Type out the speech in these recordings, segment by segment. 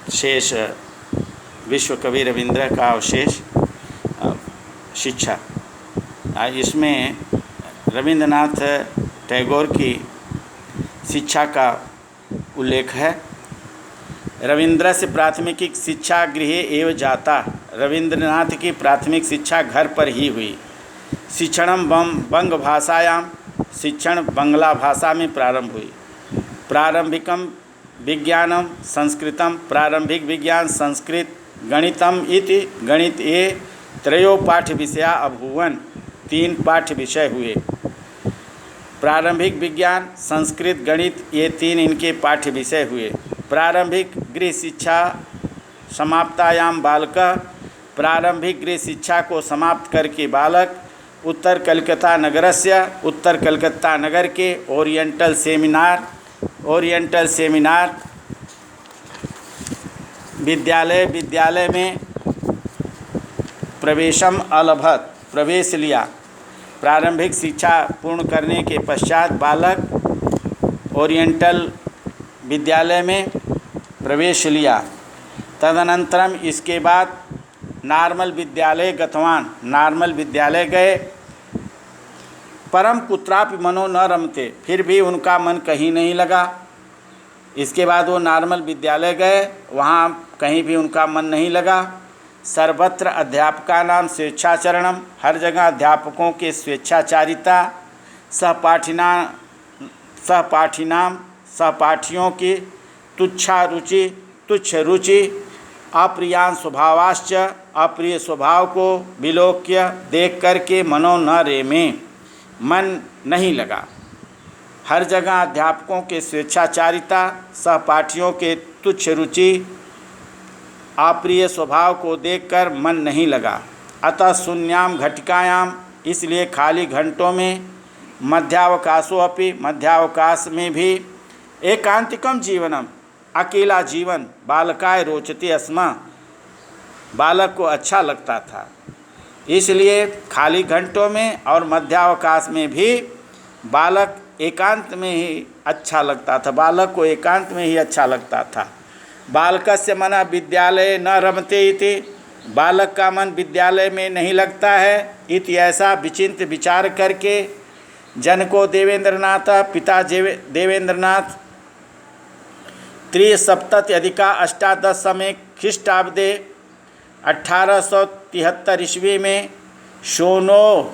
शेष विश्व कवि रविंद्र का अवशेष शिक्षा। इसमें रविंद्रनाथ टैगोर की शिक्षा का उल्लेख है। रविंद्रस्य प्राथमिक शिक्षा गृहे एव जाता। रविंद्रनाथ की प्राथमिक शिक्षा घर पर ही हुई। शिक्षणम बंग भाषायां, शिक्षण बंगला भाषा में प्रारंभ हुई। प्रारंभिकम विज्ञानम संस्कृतम, प्रारंभिक विज्ञान संस्कृत, गणितम इति गणित ये त्रयो पाठ्य विषया अभूवन, 3 पाठ्य विषय हुए। प्रारंभिक विज्ञान संस्कृत गणित ये 3 इनके पाठ्य विषय हुए। प्रारंभिक गृह शिक्षा समाप्तायाम बालक, प्रारंभिक गृह शिक्षा को समाप्त करके बालक उत्तर कलकत्ता नगर के ओरिएंटल सेमिनार विद्यालय में प्रवेश लिया। प्रारंभिक शिक्षा पूर्ण करने के पश्चात बालक ओरिएंटल विद्यालय में प्रवेश लिया। तदनंतरम इसके बाद नॉर्मल विद्यालय गतवान, नॉर्मल विद्यालय गए। परम कुत्रापि मनो न रमते, फिर भी उनका मन कहीं नहीं लगा। इसके बाद वो नॉर्मल विद्यालय गए, वहाँ कहीं भी उनका मन नहीं लगा। सर्वत्र अध्यापका नाम स्वेच्छाचरणम, हर जगह अध्यापकों के स्वेच्छाचारिता। सहपाठियों की तुच्छ रुचि, अप्रियान स्वभावाश्च, अप्रिय स्वभाव को विलोक्य देख करके मनो न रेमे, मन नहीं लगा। हर जगह अध्यापकों के स्वेच्छाचारिता, सहपाठियों के तुच्छ रुचि, अप्रिय स्वभाव को देखकर मन नहीं लगा। अतः शून्याम घटिकायाम, इसलिए खाली घंटों में, मध्यावकाशो अपि, मध्यावकाश में भी, एकांतिकम जीवनम, अकेला जीवन, बालकाय रोचते स्म, बालक को अच्छा लगता था। इसलिए खाली घंटों में और मध्यावकाश में भी बालक एकांत में ही अच्छा लगता था, बालक को एकांत में ही अच्छा लगता था। बालकस्य मनः विद्यालय न रमते इति, बालक का मन विद्यालय में नहीं लगता है। इति ऐसा विचिंत विचार करके जनको देवेंद्रनाथ, पिता देवेंद्रनाथ 370 ख्रीष्टाब्दे 1873 ईस्वी में शोनो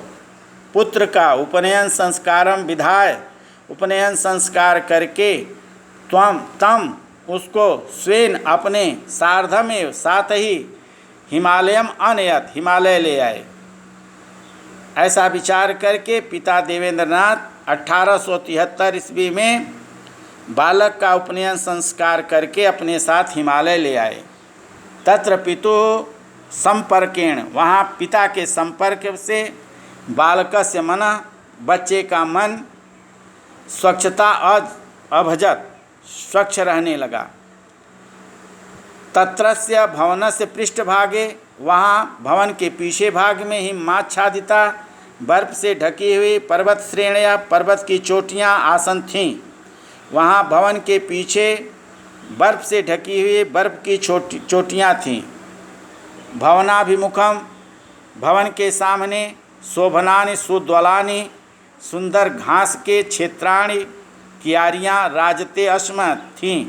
पुत्र का उपनयन संस्कारम विधाय, उपनयन संस्कार करके तम उसको स्वेन अपने सार्धमेव साथ ही हिमालयम अनयत, हिमालय ले आए। ऐसा विचार करके पिता देवेंद्रनाथ 1873 ईस्वी में बालक का उपनयन संस्कार करके अपने साथ हिमालय ले आए। तत्र पितु संपर्केण, वहाँ पिता के संपर्क से बालकस्य मनः, बच्चे का मन स्वच्छता अभजत, स्वच्छ रहने लगा। तत्रस्य भवनस्य पृष्ठभागे, वहाँ भवन के पीछे भाग में ही माच्छादिता, बर्फ से ढकी हुई पर्वत श्रेणियाँ, पर्वत की चोटियाँ आसन थीं। वहाँ भवन के पीछे बर्फ से ढकी हुई बर्फ की चोटियाँ थीं। भवनाभिमुखम, भवन के सामने शोभनानि सुद्वलानि, सुंदर घास के क्षेत्राणि, क्यारियाँ राजते अस्म थीं।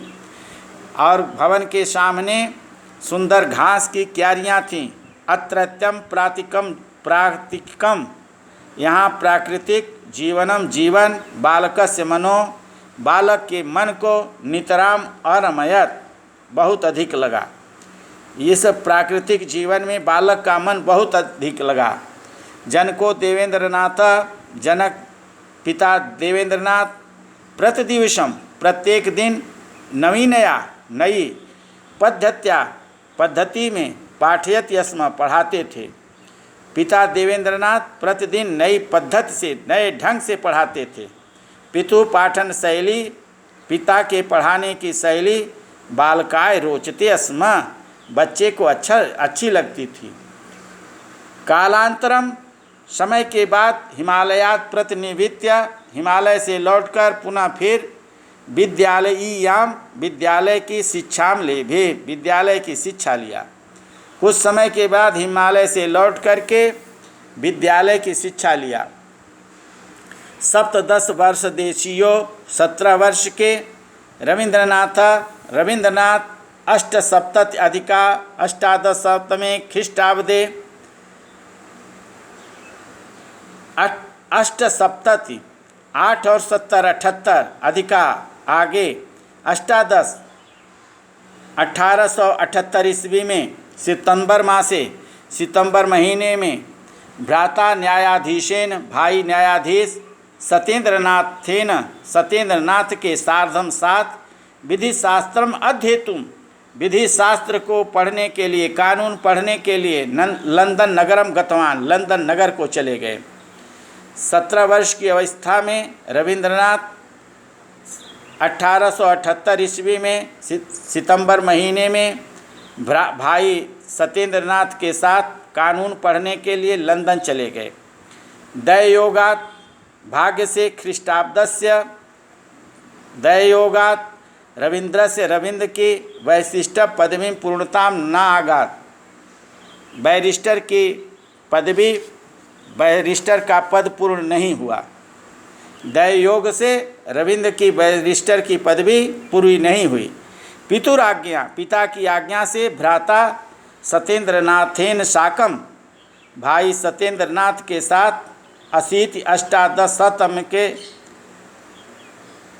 और भवन के सामने सुंदर घास की क्यारियाँ थीं। अत्रत्यम प्राकृतिकम, यहाँ प्राकृतिक जीवनम, जीवन बालकस्य मनो, बालक के मन को नितराम अरमयत, बहुत अधिक लगा। इस प्राकृतिक जीवन में बालक का मन बहुत अधिक लगा। जनको देवेंद्रनाथ, जनक पिता देवेंद्रनाथ प्रतिदिवसम, प्रत्येक दिन नवीनया, नई पद्धति में पाठयति स्म, पढ़ाते थे। पिता देवेंद्रनाथ प्रतिदिन नई पद्धति से, नए ढंग से पढ़ाते थे। पितु पाठन शैली, पिता के पढ़ाने की शैली बालकाय रोचते स्म, बच्चे को अच्छी लगती थी। कालांतरम, समय के बाद हिमालयात प्रतिनिवृत्य, हिमालय से लौटकर पुनः फिर विद्यालयीयाम विद्यालय की शिक्षाम लेभे विद्यालय की शिक्षा लिया। कुछ समय के बाद हिमालय से लौट करके विद्यालय की शिक्षा लिया। सप्तदश वर्ष देशीयो 17 वर्ष के रविंद्रनाथ अष्टसप्तति अधिका अष्टादशतमे ख्रीष्टाब्दे अष्टसप्तति 8 और 70 78 अधिका आगे अष्टादश 1878 ईस्वी में सितंबर महीने में भ्राता न्यायाधीशेन भाई न्यायाधीश सत्येंद्रनाथ के सार्धम साथ विधि शास्त्रम अध्येतुम विधि शास्त्र को पढ़ने के लिए कानून पढ़ने के लिए लंदन नगरम गतवान लंदन नगर को चले गए। 17 वर्ष की अवस्था में रविंद्रनाथ 1878 ईस्वी में सितंबर महीने में भाई सत्येंद्रनाथ के साथ कानून पढ़ने के लिए लंदन चले गए। दयोगात भाग्य से ख्रीष्टाब्दस्य दयोगात रविंद्र की वैशिष्ट पदवी पूर्णता न आगात बैरिस्टर की पदवी बैरिस्टर का पद पूर्ण नहीं हुआ। दयोग से रविंद्र की बैरिस्टर की पदवी पूरी नहीं हुई। पितुराज्ञा पिता की आज्ञा से भ्राता सत्येंद्रनाथेन साकम भाई सत्येंद्रनाथ के साथ 1810 के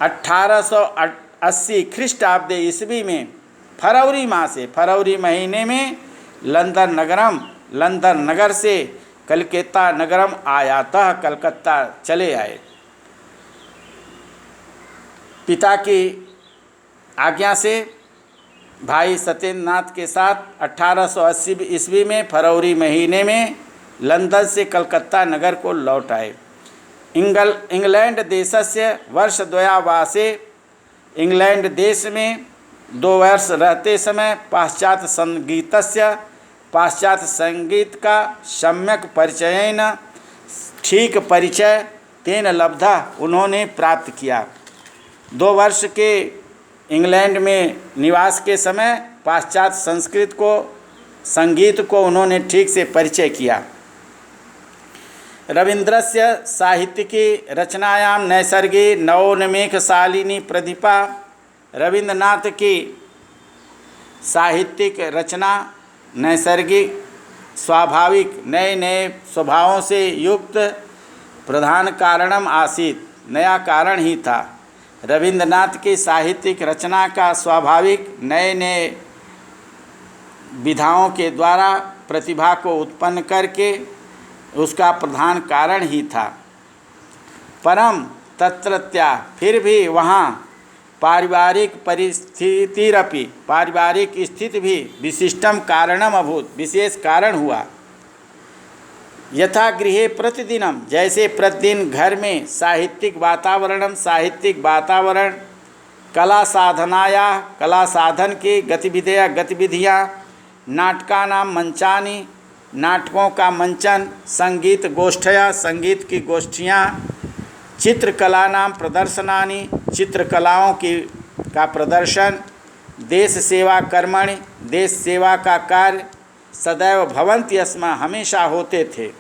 1880 ख्रीष्टाब्दे ईस्वी में फरवरी महीने में लंदन नगर से कलकत्ता नगरम आयातः कलकत्ता चले आए। पिता की आज्ञा से भाई सत्येंद्रनाथ के साथ 1880 ईस्वी में फरवरी महीने में लंदन से कलकत्ता नगर को लौट आए। इंग्लैंड देशस्य वर्षद्वयावासे इंग्लैंड देश में 2 वर्ष रहते समय पाश्चात्य संगीत का सम्यक परिचयन ठीक परिचय तेन लब्धा उन्होंने प्राप्त किया। 2 वर्ष के इंग्लैंड में निवास के समय पाश्चात्य संगीत को उन्होंने ठीक से परिचय किया। रविंद्रस्य साहित्यिकी रचनायां नैसर्गी नवोन्मेषशालिनी प्रतिभा रविंद्रनाथ की साहित्यिक रचना नैसर्गिक स्वाभाविक नए नए स्वभावों से युक्त प्रधान कारणम आसीत नया कारण ही था। रविंद्रनाथ की साहित्यिक रचना का स्वाभाविक नए नए विधाओं के द्वारा प्रतिभा को उत्पन्न करके उसका प्रधान कारण ही था। परम तत्रत्या फिर भी वहाँ पारिवारिक स्थिति भी विशिष्टम कारणम अभूत विशेष कारण हुआ। यथा गृहे प्रतिदिनम जैसे प्रतिदिन घर में साहित्यिक वातावरण कला साधन की गतिविधियाँ नाटकानां मंचानि नाटकों का मंचन संगीत की गोष्ठियाँ चित्रकलानां प्रदर्शनानि चित्रकलाओं का प्रदर्शन देश सेवा का कार्य सदैव भवन्ति स्म हमेशा होते थे।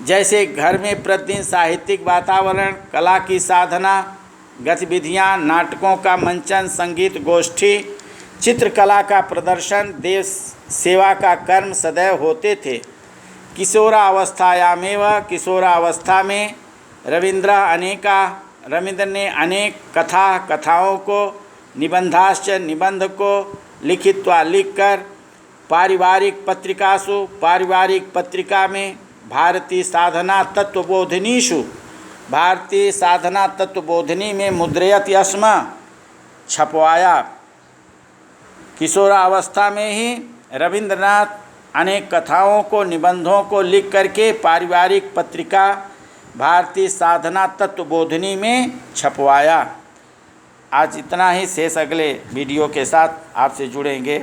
जैसे घर में प्रतिदिन साहित्यिक वातावरण कला की साधना गतिविधियाँ नाटकों का मंचन संगीत गोष्ठी चित्रकला का प्रदर्शन देश सेवा का कर्म सदैव होते थे। किशोरावस्था में रविंद्र ने अनेक कथाओं को निबंध को लिखकर पारिवारिक पत्रिका में भारतीय साधना तत्वबोधिनी में मुद्रयति स्म छपवाया। किशोरावस्था में ही रविंद्रनाथ अनेक कथाओं को निबंधों को लिख करके पारिवारिक पत्रिका भारतीय साधना तत्वबोधिनी में छपवाया। आज इतना ही, शेष अगले वीडियो के साथ आपसे जुड़ेंगे।